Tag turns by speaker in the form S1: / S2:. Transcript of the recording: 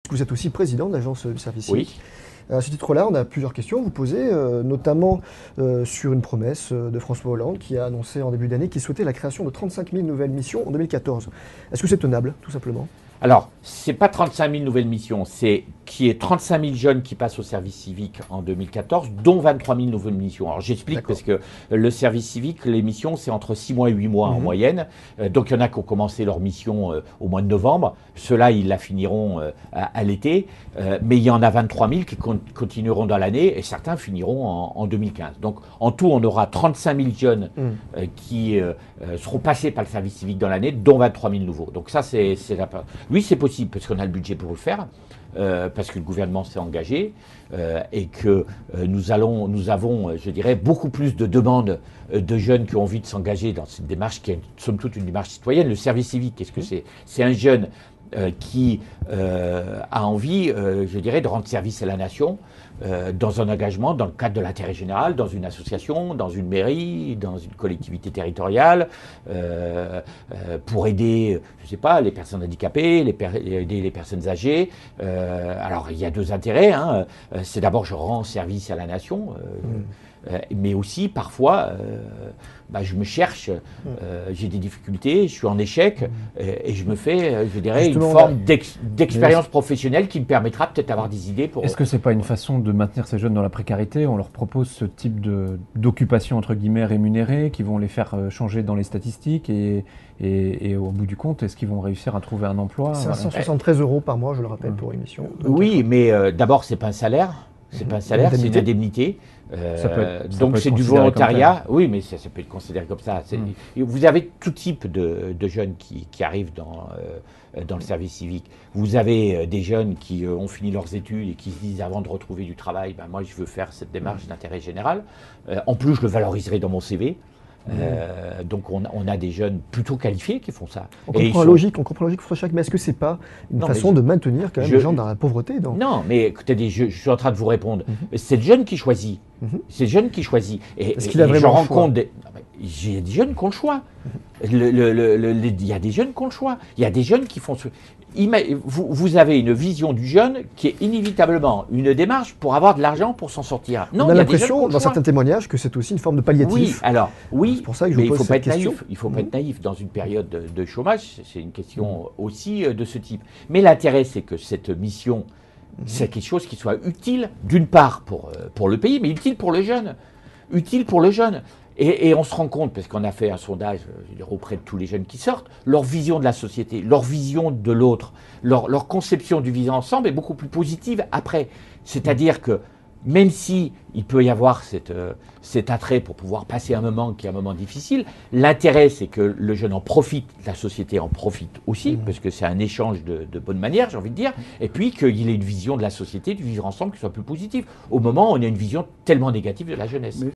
S1: puisque vous êtes aussi président de l'agence du service
S2: Oui.
S1: civique. À ce titre-là, on a plusieurs questions à vous poser, notamment sur une promesse de François Hollande qui a annoncé en début d'année qu'il souhaitait la création de 35 000 nouvelles missions en 2014. Est-ce que c'est tenable, tout simplement?
S2: Alors, c'est pas 35 000 nouvelles missions, c'est qu'il y ait 35 000 jeunes qui passent au service civique en 2014, dont 23 000 nouvelles missions. Alors j'explique parce que le service civique, les missions, c'est entre 6 mois et 8 mois en moyenne. Donc il y en a qui ont commencé leur mission au mois de novembre. Ceux-là, ils la finiront à l'été. Mais il y en a 23 000 qui continueront dans l'année et certains finiront en 2015. Donc en tout, on aura 35 000 jeunes qui seront passés par le service civique dans l'année, dont 23 000 nouveaux. Donc ça, c'est la part. Oui, c'est possible, parce qu'on a le budget pour le faire, parce que le gouvernement s'est engagé, et que nous avons, je dirais, beaucoup plus de demandes de jeunes qui ont envie de s'engager dans cette démarche, qui est somme toute une démarche citoyenne. Le service civique, qu'est-ce que c'est? C'est un jeune qui a envie, je dirais, de rendre service à la nation dans un engagement, dans le cadre de l'intérêt général, dans une association, dans une mairie, dans une collectivité territoriale, pour aider, je ne sais pas, les personnes handicapées, aider les personnes âgées. Alors, il y a deux intérêts. Hein. C'est d'abord, je rends service à la nation. Mais aussi, parfois, je me cherche, j'ai des difficultés, je suis en échec, et je me fais, je dirais, justement, une forme d'expérience professionnelle qui me permettra peut-être d'avoir des idées pour...
S3: Est-ce que ce n'est pas une façon de maintenir ces jeunes dans la précarité? On leur propose ce type d'occupation, entre guillemets, rémunérée, qui vont les faire changer dans les statistiques, et au bout du compte, est-ce qu'ils vont réussir à trouver un emploi?
S1: 573 € par mois, je le rappelle, pour une mission.
S2: Oui, mais d'abord, ce n'est pas un salaire. C'est pas un salaire, c'est une indemnité. Donc c'est du volontariat. Oui, mais ça peut être considéré comme ça. Vous avez tout type de jeunes qui arrivent dans le service civique. Vous avez des jeunes qui ont fini leurs études et qui se disent avant de retrouver du travail, moi je veux faire cette démarche d'intérêt général. En plus, je le valoriserai dans mon CV. Donc on a des jeunes plutôt qualifiés qui font ça.
S1: On comprend la logique, François Chirac, mais est-ce que c'est pas une façon de maintenir quand même les gens dans la pauvreté
S2: Non, mais écoutez, je suis en train de vous répondre. C'est le jeune qui choisit. C'est le jeune qui choisit.
S1: Est-ce qu'il a vraiment le choix?
S2: J'ai des jeunes qui ont le choix. Il y a des jeunes qui ont le choix. Il y a des jeunes qui font... Vous avez une vision du jeune qui est inévitablement une démarche pour avoir de l'argent pour s'en sortir. Non,
S1: on a l'impression, dans certains témoignages, que c'est aussi une forme de palliatif.
S2: Oui,
S1: c'est pour ça que
S2: mais il ne faut pas être naïf. Il ne faut pas être naïf. Dans une période de chômage, c'est une question aussi de ce type. Mais l'intérêt, c'est que cette mission, c'est quelque chose qui soit utile, d'une part pour le pays, mais utile pour le jeune. Utile pour le jeune. Et on se rend compte, parce qu'on a fait un sondage auprès de tous les jeunes qui sortent, leur vision de la société, leur vision de l'autre, leur conception du vivre ensemble est beaucoup plus positive après. C'est-à-dire que même si il peut y avoir cet attrait pour pouvoir passer un moment qui est un moment difficile, l'intérêt c'est que le jeune en profite, la société en profite aussi, parce que c'est un échange de bonne manière, j'ai envie de dire, et puis qu'il ait une vision de la société, du vivre ensemble qui soit plus positive. Au moment où on a une vision tellement négative de la jeunesse.